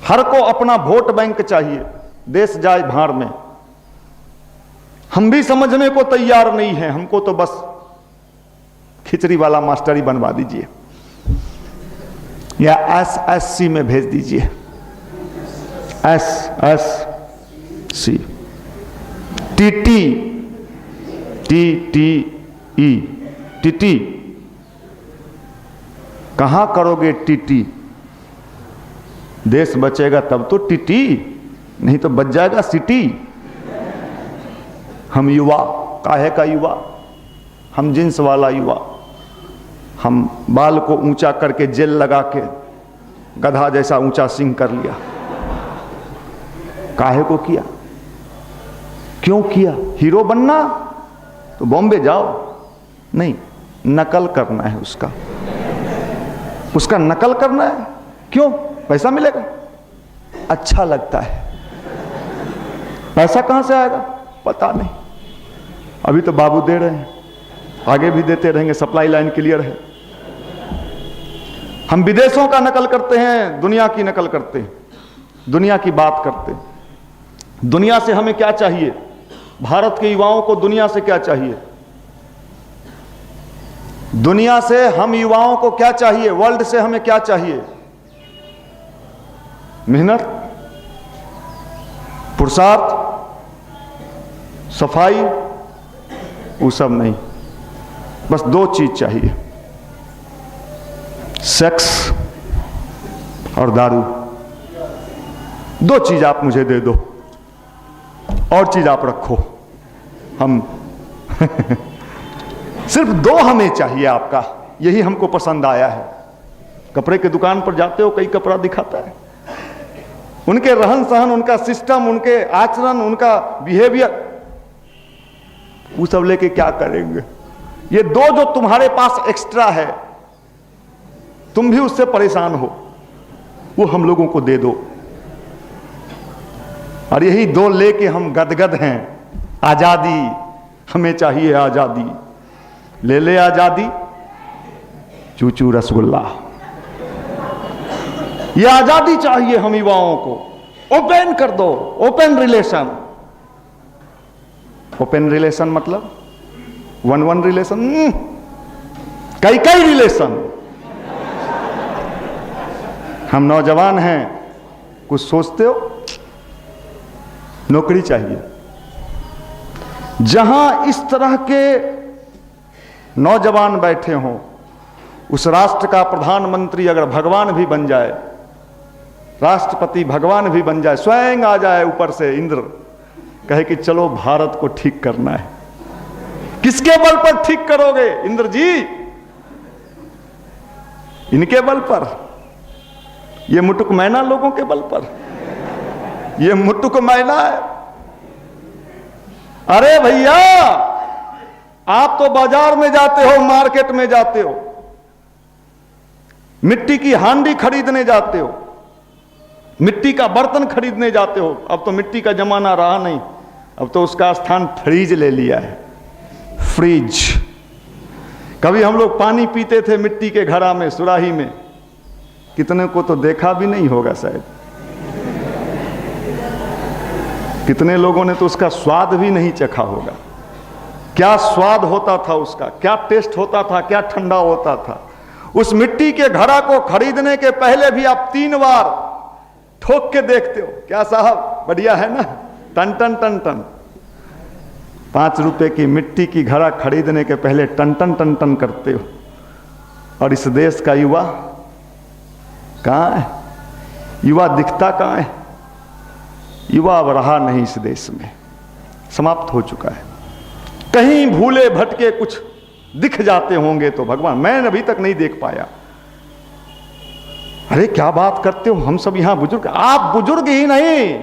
हर को अपना vote bank चाहिए, देश जाए भाड़ में। हम भी समझने को तैयार नहीं हैं, हमको तो बस खिचड़ी वाला मास्टरी बनवा दीजिए या SSC में भेज दीजिए, SSC, TT कहां करोगे TT? देश बचेगा तब तो TT, नहीं तो बच जाएगा सिटी। हम युवा, काहे का युवा? हम जींस वाला युवा, हम बाल को ऊंचा करके जेल लगा के गधा जैसा ऊंचा सिंह कर लिया। काहे को किया? क्यों किया? हीरो बनना तो बॉम्बे जाओ, नहीं, नकल करना है उसका नकल करना है। क्यों? पैसा मिलेगा, अच्छा लगता है। पैसा कहां से आएगा पता नहीं, अभी तो बाबू दे रहे हैं, आगे भी देते रहेंगे, सप्लाई लाइन क्लियर है। हम विदेशों का नकल करते हैं, दुनिया की नकल करते हैं, दुनिया की बात करते हैं। दुनिया से हमें क्या चाहिए? भारत के युवाओं को दुनिया से क्या चाहिए? दुनिया से हम युवाओं को क्या चाहिए? वर्ल्ड से हमें क्या चाहिए? मेहनत, पुरुषार्थ, सफाई, वो सब नहीं, बस दो चीज चाहिए, सेक्स और दारू। दो चीज आप मुझे दे दो, और चीज आप रखो। हम सिर्फ दो हमें चाहिए आपका, यही हमको पसंद आया है। कपड़े की दुकान पर जाते हो, कई कपड़ा दिखाता है, उनके रहन सहन, उनका सिस्टम, उनके आचरण, उनका बिहेवियर, वो सब लेके क्या करेंगे? ये दो जो तुम्हारे पास एक्स्ट्रा है, तुम भी उससे परेशान हो, वो हम लोगों को दे दो। और यही दो लेके हम गदगद हैं। आजादी, हमें चाहिए आजादी। ले ले आजादी, चूचू रसगुल्ला। ये आजादी चाहिए हम युवाओं को। ओपन कर दो, ओपन रिलेशन। ओपन रिलेशन मतलब वन रिलेशन, कई रिलेशन। हम नौजवान हैं, कुछ सोचते हो? नौकरी चाहिए। जहां इस तरह के नौजवान बैठे हों, उस राष्ट्र का प्रधानमंत्री अगर भगवान भी बन जाए, राष्ट्रपति भगवान भी बन जाए, स्वयं आ जाए ऊपर से इंद्र, कहे कि चलो भारत को ठीक करना है, किसके बल पर ठीक करोगे इंद्र जी? इनके बल पर? ये मुटुक मैना लोगों के बल पर? ये मुटुक मैना है। अरे भैया, आप तो बाजार में जाते हो, मार्केट में जाते हो, मिट्टी की हांडी खरीदने जाते हो, मिट्टी का बर्तन खरीदने जाते हो। अब तो मिट्टी का जमाना रहा नहीं, अब तो उसका स्थान फ्रिज ले लिया है। फ्रिज। कभी हम लोग पानी पीते थे मिट्टी के घड़ा में, सुराही में, कितने को तो देखा भी नहीं होगा शायद। कितने लोगों ने तो उसका स्वाद भी नहीं चखा होगा। क्या स्वाद होता था उसका, क्या टेस्ट होता था, क्या ठंडा होता था। उस मिट्टी के घड़ा को खरीदने के पहले भी आप 3 बार ठोक के देखते हो, क्या साहब बढ़िया है ना, टन टन टन टन। 5 रुपए की मिट्टी की घड़ा खरीदने के पहले टन टन टन टन करते हो। और इस देश का युवा कहाँ है? युवा दिखता कहाँ है? युवा अब रहा नहीं इस देश में, समाप्त हो चुका है। कहीं भूले भटके कुछ दिख जाते होंगे तो भगवान, मैं अभी तक नहीं देख पाया। अरे क्या बात करते हो, हम सब यहां बुजुर्ग। आप बुजुर्ग ही नहीं,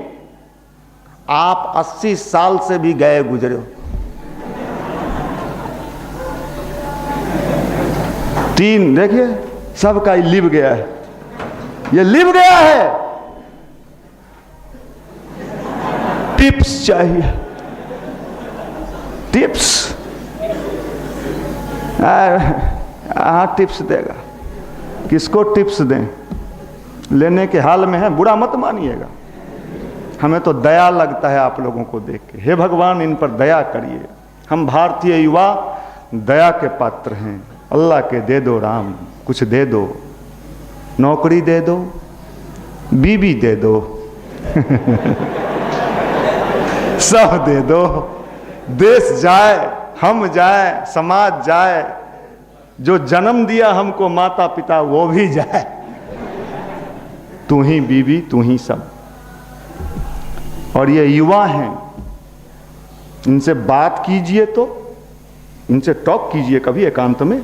आप 80 साल से भी गए गुजरे हो। 3 देखिए, सबका लिव गया है, ये लिव गया है। टिप्स चाहिए, टिप्स। हाँ, टिप्स देगा, किसको टिप्स दें? लेने के हाल में हैं, बुरा मत मानिएगा। हमें तो दया लगता है आप लोगों को देख के। हे भगवान, इन पर दया करिए। हम भारतीय युवा दया के पात्र हैं। अल्लाह के दे दो राम, कुछ दे दो, नौकरी दे दो, बीबी दे दो सब दे दो। देश जाए, हम जाए, समाज जाए, जो जन्म दिया हमको माता पिता वो भी जाए। तू ही बीबी, तू ही सब। और ये युवा हैं, इनसे बात कीजिए, तो इनसे टॉक कीजिए कभी एकांत में,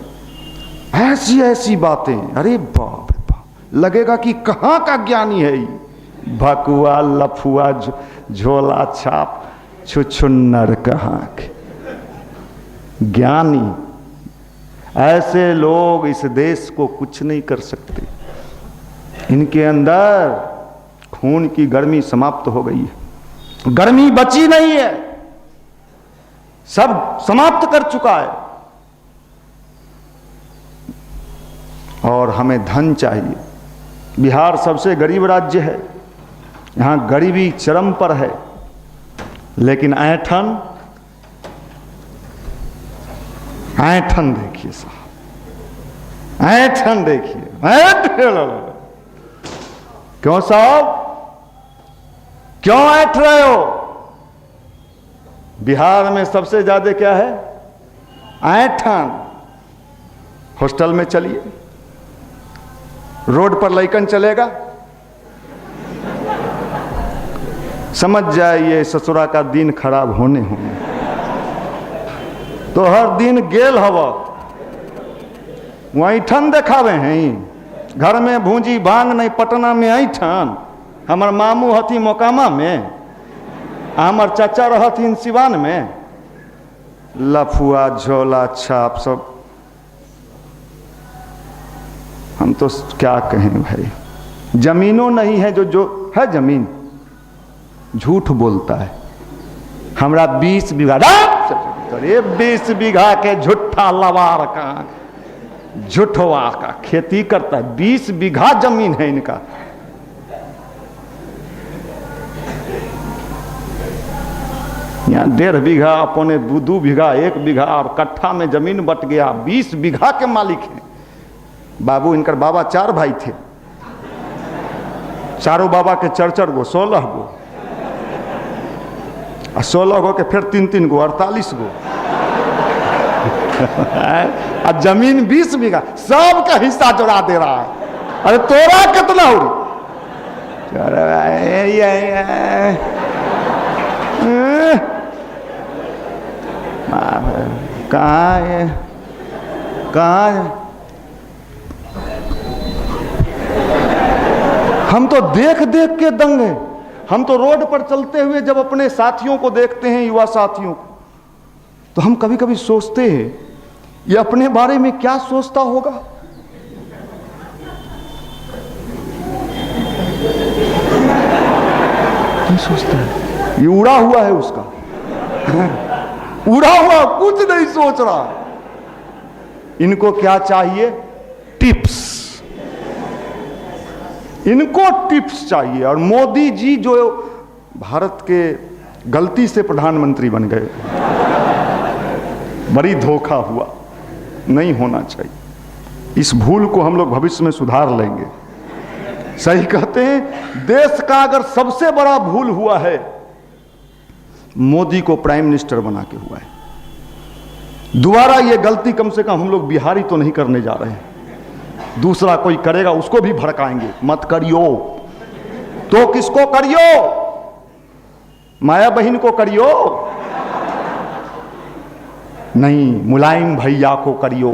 ऐसी ऐसी बातें, अरे बाप रे बाप, लगेगा कि कहाँ का ज्ञानी है ये। भकुआ, लफुआ, झोला छाप, छुछुन्नर कहाँ के ज्ञानी। ऐसे लोग इस देश को कुछ नहीं कर सकते। इनके अंदर खून की गर्मी समाप्त हो गई है, गर्मी बची नहीं है, सब समाप्त कर चुका है। और हमें धन चाहिए। बिहार सबसे गरीब राज्य है, यहां गरीबी चरम पर है, लेकिन ऐंठन, ऐंठन देखिए साहब, ऐंठन देखिए। क्यों साहब, क्यों ऐंठ रहे हो? बिहार में सबसे ज्यादा क्या है? ऐंठन। हॉस्टल में चलिए, रोड पर लइकन चलेगा, समझ जाइए ससुरा का दिन खराब होने होने। तो हर दिन गेल हवा वहीं ठन देखावे हैं। घर में भूंजी भांग नहीं, पटना में ऐठन। हमार मामू हथी मोकामा में, हमार चाचा रहथिन सिवान में। लफुआ, झोला छाप सब। हम तो क्या कहें भाई, जमीनों नहीं है, जो है जमीन झूठ बोलता है। हमरा 20 बीघा, अरे 20 बीघा के झूठा लवार का, झूठवा का खेती करता है। 20 बीघा जमीन है इनका। यहाँ 1.5 बीघा, अपने 2 बीघा, 1 बीघा और कट्ठा में जमीन बट गया। 20 बीघा के मालिक हैं। बाबू, इनकर बाबा 4 भाई थे, चारों बाबा के 4 गो, 16 गो, 16 गो के फिर 3 गो, 48 गो। और जमीन 20 बीघा, सबका हिस्सा जोड़ा दे रहा है। अरे तोरा कितना हो? कहाँ है, कहाँ है? हम तो देख देख के दंग हैं। हम तो रोड पर चलते हुए जब अपने साथियों को देखते हैं, युवा साथियों को, तो हम कभी कभी सोचते हैं ये अपने बारे में क्या सोचता होगा। क्या सोचता है? ये उड़ा हुआ है उसका, उड़ा हुआ, कुछ नहीं सोच रहा। इनको क्या चाहिए? टिप्स। इनको टिप्स चाहिए। और मोदी जी जो भारत के गलती से प्रधानमंत्री बन गए, बड़ी धोखा हुआ, नहीं होना चाहिए। इस भूल को हम लोग भविष्य में सुधार लेंगे। सही कहते हैं, देश का अगर सबसे बड़ा भूल हुआ है, मोदी को प्राइम मिनिस्टर बना के हुआ है। दोबारा ये गलती कम से कम हम लोग बिहारी तो नहीं करने जा रहे हैं। दूसरा कोई करेगा उसको भी भड़काएंगे, मत करियो। तो किसको करियो? माया बहन को करियो? नहीं, मुलायम भैया को करियो।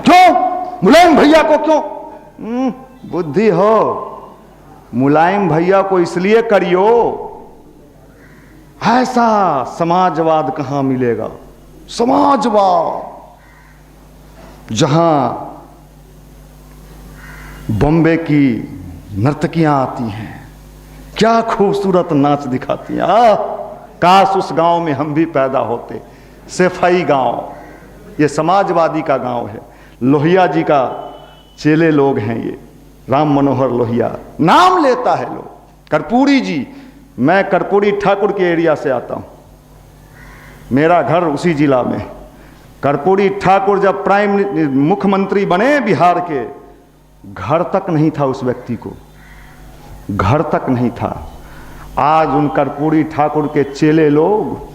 क्यों मुलायम भैया को? क्यों? बुद्धि हो, मुलायम भैया को इसलिए करियो, ऐसा समाजवाद कहां मिलेगा? समाजवाद जहां बॉम्बे की नर्तकियां आती हैं, क्या खूबसूरत नाच दिखाती हैं। काश उस गांव में हम भी पैदा होते। सेफई गांव, ये समाजवादी का गांव है। लोहिया जी का चेले लोग हैं ये। राम मनोहर लोहिया नाम लेता है लोग। कर्पूरी जी, मैं कर्पूरी ठाकुर के एरिया से आता हूँ, मेरा घर उसी जिला में। कर्पूरी ठाकुर जब मुख्यमंत्री बने बिहार के, घर तक नहीं था उस व्यक्ति को, घर तक नहीं था। आज उन कर्पूरी ठाकुर के चेले लोग,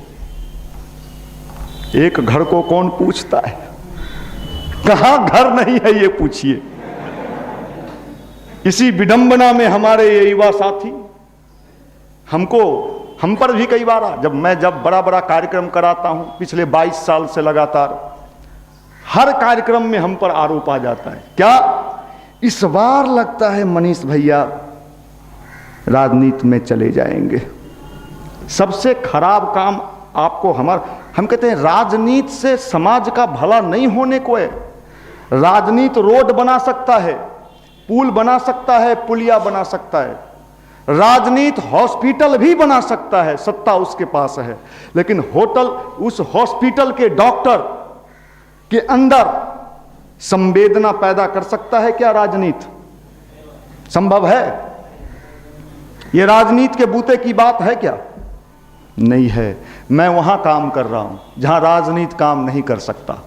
एक घर को कौन पूछता है, कहां घर नहीं है ये पूछिए। इसी विडंबना में हमारे ये युवा साथी हम पर भी कई बार, जब बड़ा बड़ा कार्यक्रम कराता हूं पिछले 22 साल से लगातार, हर कार्यक्रम में हम पर आरोप आ जाता है। क्या इस बार लगता है मनीष भैया राजनीति में चले जाएंगे? सबसे खराब काम आपको हम कहते हैं राजनीति से समाज का भला नहीं होने को है। राजनीति रोड बना सकता है, पुल बना सकता है, पुलिया बना सकता है, राजनीति हॉस्पिटल भी बना सकता है, सत्ता उसके पास है। लेकिन उस हॉस्पिटल के डॉक्टर के अंदर संवेदना पैदा कर सकता है क्या राजनीति? संभव है? यह राजनीति के बूते की बात है क्या? नहीं है। मैं वहां काम कर रहा हूं जहां राजनीति काम नहीं कर सकता।